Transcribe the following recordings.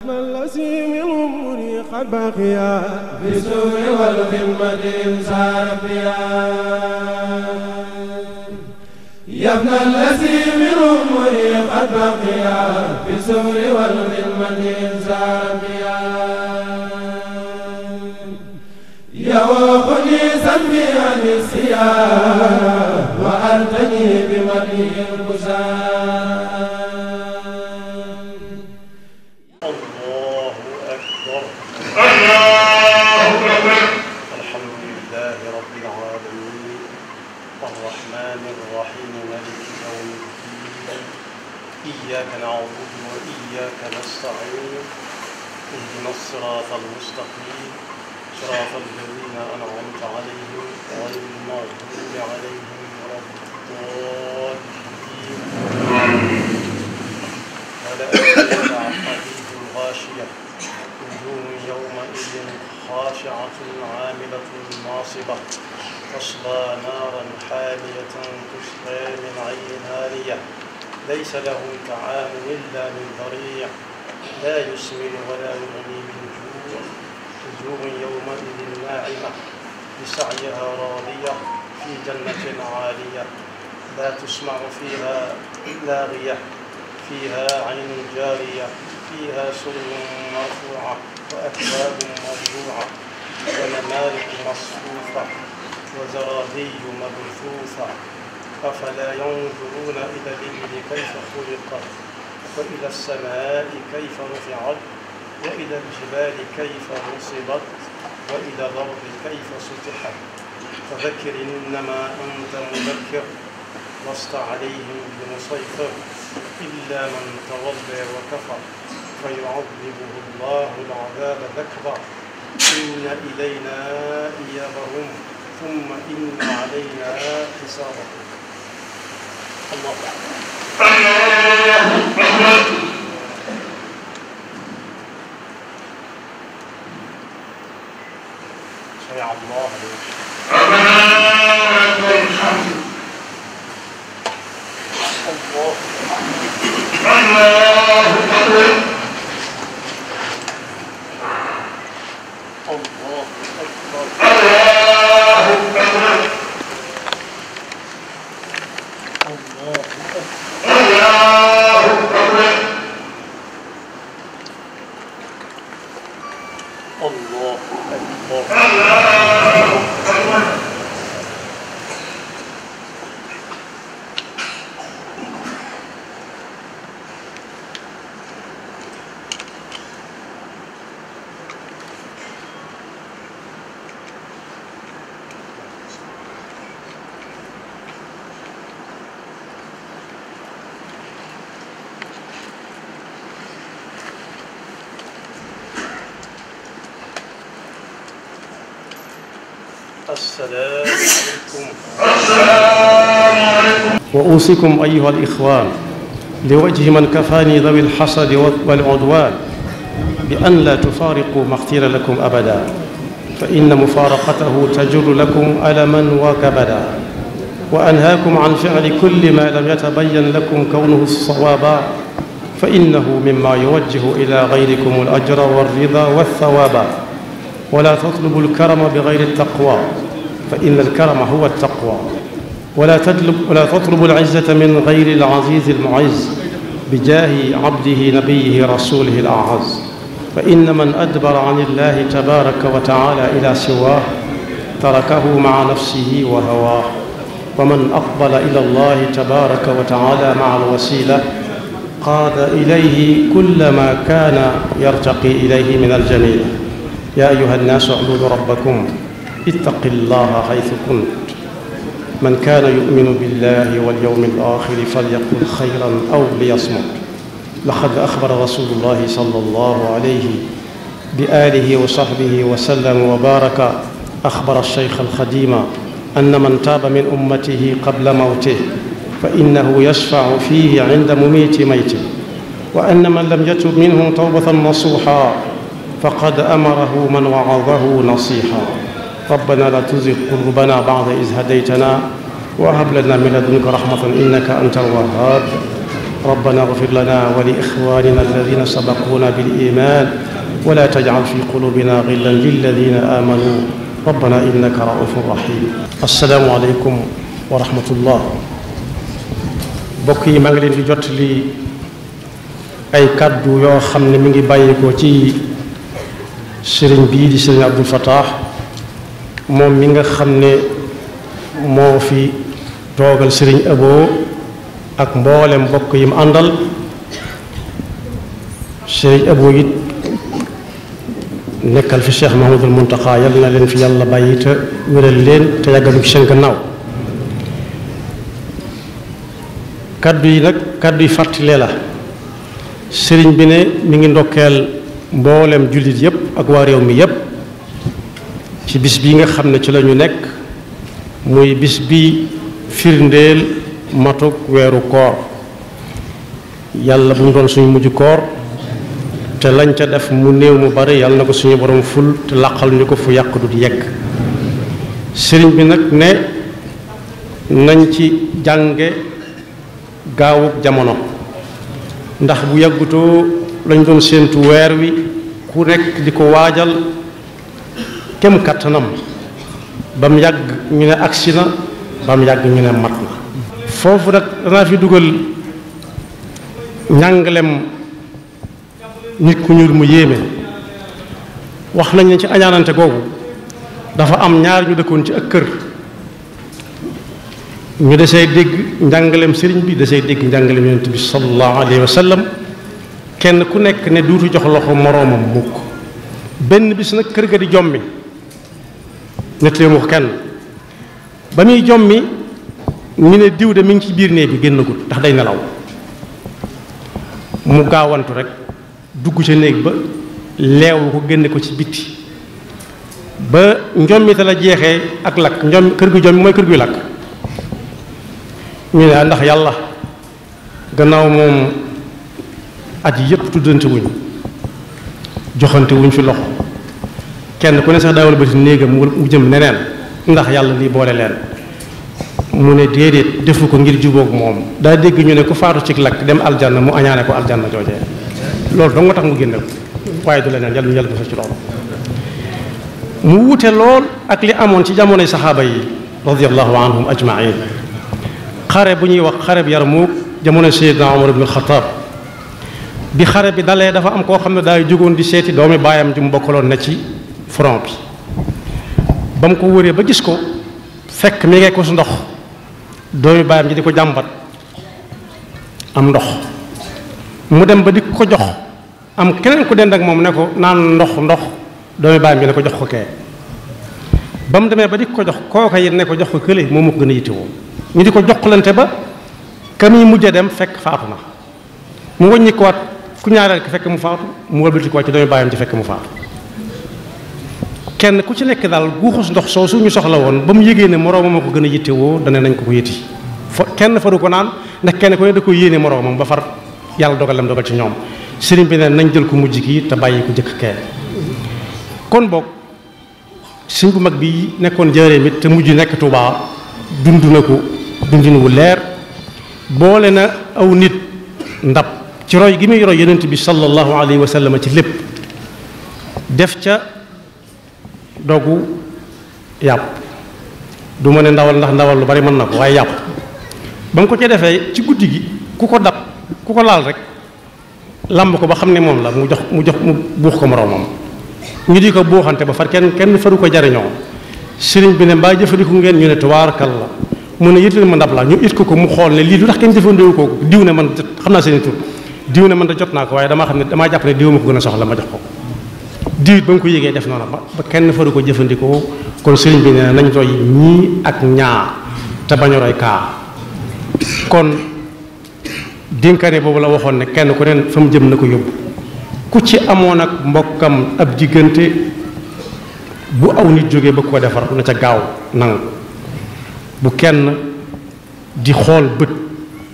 الذي من أمري قد بقيا في السوء والخدمة إنسان بيا يا ابن الذي من أمري قد بقيا في السوء والخدمة إنسان بيا يوقني سمي عن السياح وأرتني بمدي البشار. الله أكبر الله أكبر. الحمد لله رب العالمين الرحمن الرحيم مالك يوم الدين إياك نعبد وإياك نستعين اهدنا الصراط المستقيم صراط الذين أنعمت عليهم غير المغضوب عليهم ولا الضالين. ولا أتبع حديث الغاشية وجوه يومئذ خاشعة عاملة ناصبة تصلى نارا حامية تسقى من عين آنية ليس لهم طعام إلا من ضريع لا يسمن ولا يغني من جوع وجوه يومئذ ناعمة لسعيها راضية في جنة عالية لا تسمع فيها لاغية فيها عين جارية فيها سرر مرفوعة وأكواب موضوعة ونمارق مصفوفة وزرابي مبثوثة أفلا ينظرون إلى الإبل كيف خلقت وإلى السماء كيف رفعت وإلى الجبال كيف نصبت وإلى الأرض كيف سطحت فذكر إنما أنت مذكر لست عليهم بمسيطر إلا من تولى وكفر فيعذبه الله العذاب الأكبر إن إلينا إيابهم ثم إن علينا حسابهم. الله أكبر. سمع الله لمن حمده. الله أكبر. الله أكبر. الله أكبر. الله أكبر. الله أكبر. الله أكبر. السلام عليكم. وأوصيكم أيها الإخوان لوجه من كفاني ذوي الحسد والعدوان بأن لا تفارقوا ما اختير لكم أبدا فإن مفارقته تجر لكم ألما وكبدا وأنهاكم عن فعل كل ما لم يتبين لكم كونه الصوابا فإنه مما يوجه إلى غيركم الأجر والرضا والثوابا ولا تطلبوا الكرم بغير التقوى فإن الكرم هو التقوى ولا تطلبوا العزة من غير العزيز المعز بجاه عبده نبيه رسوله الأعز فإن من أدبر عن الله تبارك وتعالى إلى سواه تركه مع نفسه وهواه ومن أقبل إلى الله تبارك وتعالى مع الوسيلة قاد إليه كل ما كان يرتقي إليه من الجميل. يا أيها الناس اعبدوا ربكم اتق الله حيث كنت من كان يؤمن بالله واليوم الآخر فليقل خيرا أو ليصمت. لقد أخبر رسول الله صلى الله عليه بآله وصحبه وسلم وبارك أخبر الشيخ الخديم أن من تاب من أمته قبل موته فإنه يشفع فيه عند مميت ميته وأن من لم يتب منهم توبة نصوحا فقد أمره من وعظه نصيحا. ربنا لا تزغ قلوبنا بعد إذ هديتنا وهب لنا من لدنك رحمة إنك أنت الوهاب. ربنا اغفر لنا ولإخواننا الذين سبقونا بالإيمان ولا تجعل في قلوبنا غلا للذين آمنوا ربنا إنك رؤوف رحيم. السلام عليكم ورحمة الله. bokk yi maa ngi leen di jottali ay kàddu yoo xam ne mi ngi bàyyikoo ci sëriñ bii di sëriñ Abdul Fattah moom mi nga xam ne moo fi toogal sëriñ Abo ak mboolem mbokk yi mu àndal. sëriñ Abo it nekkal fi Cheikh Mahmoudul Muntaqa yal na leen fi yàlla bàyyi te wéral leen te yàggalu ci seen gannaaw. kaddu yi nag kaddu yi fàttalee la sëriñ bi ne mi ngi ndokkeel mboolem jullit yépp ak waa réew mi yépp ci bis bi nga xam ne ci la ñu nekk muy bis bi firndeel matuk weeru koor. yàlla bu mu doon suñu mujj koor te lañ ca def mu néew mu bari yàlla na ko suñu borom ful te làqal ñu ko fu yàq du di yegg. sëriñ bi nag ne nañ ci jànge gaawub jamono ndax bu yàggutoo lañ doon séentu weer wi ku nekk di ko waajal kem kattanam ba mu yàgg ñu ne agsi na ba mu yàgg ñu ne mat na. foofu nag danaa fi dugal njàngalem nit ku ñuul mu yéeme. wax nañ ne ci añaanante googu dafa am ñaar ñu dëkkoon ci ak kër ñu desee dégg njàngaleem sëriñ bi desee dégg njàngaleem yonent bi sallallahu alayhi wa sallam kenn ku nekk ne duutu jox loxo moroomam mukk. benn bis nag kër ga di jommi nettali mu ko kenn ba muy jommi ñu ne diw de mi ngi ci biir néeg bi génnagul ndax day nelaw. mu gaawantu rek dugg ca néeg ba leewu ko génne ko ci bitti ba njommite la jeexee ak lakk kër gu jommi mooy kër guy lakk. ñu ne ndax yàlla gannaaw moom at yi yëpp tuddante wuñ joxante wuñ fi loxo kenn ku ne sax daawal ba ci néegam mu jëm neneen ndax yàlla lii boole leen. mu ne déedéet defu ko ngir jubóog moom daa dégg ñu ne ku faatu ci lakk dem aljanna mu añaane ko aljanna joojee loolu dong nga tax mu génne ko waaye du leneen yàlla ñu yàlla defal ci loolu. mu wute lool ak li amoon ci jamonoy saxaaba yi radiyallahu anhum ajmain. xare bu ñuy wax xare bi Yarmuuk jamono Seydina Omar ibn Xattaab bi xare bi dalee dafa am koo xam ne daay jógoon di seeti doomi baayam ji mu bokkaloon na ci front bi ba mu ko wëree ba gis ko fekk mi ngi ko su ndox doomi baayam ji di ko jàmbat am ndox mu dem ba di ko jox am keneen ku dend ak moom ne ko naan ndox doomi baayam ji ne ko jox ko kee ba mu demee ba di ko jox kooka yi ne ko jox ko kële moom moo ko gën a yittewoo ñu di ko joxlante ba ka muy mujj dem fekk faatu na mu wàññi ko waat ku ñaareel ki fekk mu faatu mu wëlbati ko waat ci doomi baayam ci fekk mu faatu. kenn ku ci nekk daal guuxus ndox soosu ñu soxla woon ba mu yégee ne moroomam a ko gën a yittewoo dana nañ ko yëti kenn faru ko naan ndax kenn ku ne da ko yéene moroomam ba far yàlla dogal lam dogal ci ñoom. sëriñ bi ne nañ jël ko mujj kii te bàyyi ko jëkk kee. kon boog sëriñ bu mag bi nekkoon Njaaréem it te mujj nekk Tuubaa dund na ko dundin wu leer boole na aw nit ndab ci roy gi muy roy yonent bi sallallahu alayhi wa sallam ci lépp def ca dogu yàpp du ma ne ndawal ndax ndawal lu bari mën na ko waaye yàpp ba mu ko ca defee ci guddi gi ku ko dab ku ko laal rek lamb ko ba xam ne moom la mu buux ko moroomam ñu di ko buuxante ba far kenn faru ko jariñoo. sëriñ bi ne mbaa jëfandiku ngeen ñu ne tubaarakal la mu ne yëtleen ma ndab la ñu it ko mu xool ne lii du tax kenn jëfandikoo ko diw ne man xam naa seen tur diw ne man da jot naa ko waaye damaa xam ne damaa jàpp ne diw ma ko gën a soxla ma jox ko diw it ba nga ko yégee def noonu ba kenn faru ko jëfandikoo. kon sëriñ bi ne nañ roy ñii ak ñaa te bañ a roy kaa. kon dénkaane boobu la waxoon ne kenn ku ne fa mu jëm na ko yóbbu ku ci amoon ak mbokkam ab diggante bu aw nit jógee ba ko defar na ca gaaw nangu bu kenn di xool bët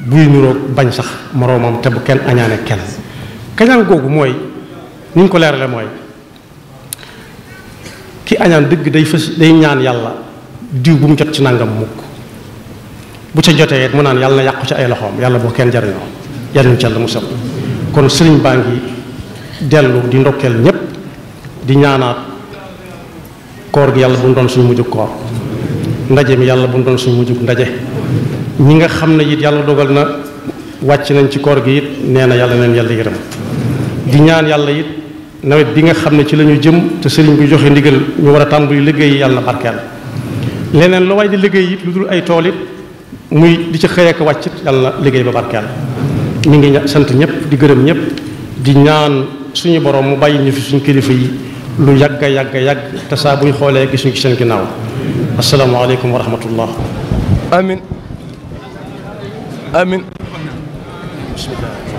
buy niroog bañ sax moroomam te bu kenn añaane kenn. kañaan googu mooy ni ñu ko leerale mooy ki añaan dëgg day ñaan yàlla diw bu mu jot ci nangam mukk bu ca jotee mu naan yàlla na yàqu ci ay loxoom yàlla boo kenn jariñoo yàlla ci yàlla musal. kon sëriñ baa ngi dellu di ndokkeel ñépp di ñaanaat koor gi yàlla bu mu doon suñu mujjug koor, ndaje mi yàlla bu mu doon suñu mujjug ndaje. ñi nga xam ne it yàlla dogal na wàcc nañ ci koor gi it nee na yàlla neen yàlla yërëm. di ñaan yàlla it nawet bi nga xam ne ci la ñu jëm te sëriñ bi joxe ndigal ñu war a tàmbali liggéey yàlla barkeel. leneen lu waay di liggéey it lu dul ay tool it muy di ci xëy ak wàccit yàlla liggéey ba barkeel. ñu ngi sant ñëpp di gërëm ñëpp di ñaan suñu borom mu bàyyi ñu fi suñu kilifa yi lu yàgg yàgg te saa buñ xoolee gisuñu ci seen ginnaaw. asalaamaaleykum wa rahmatullah. amin amin. bismillah.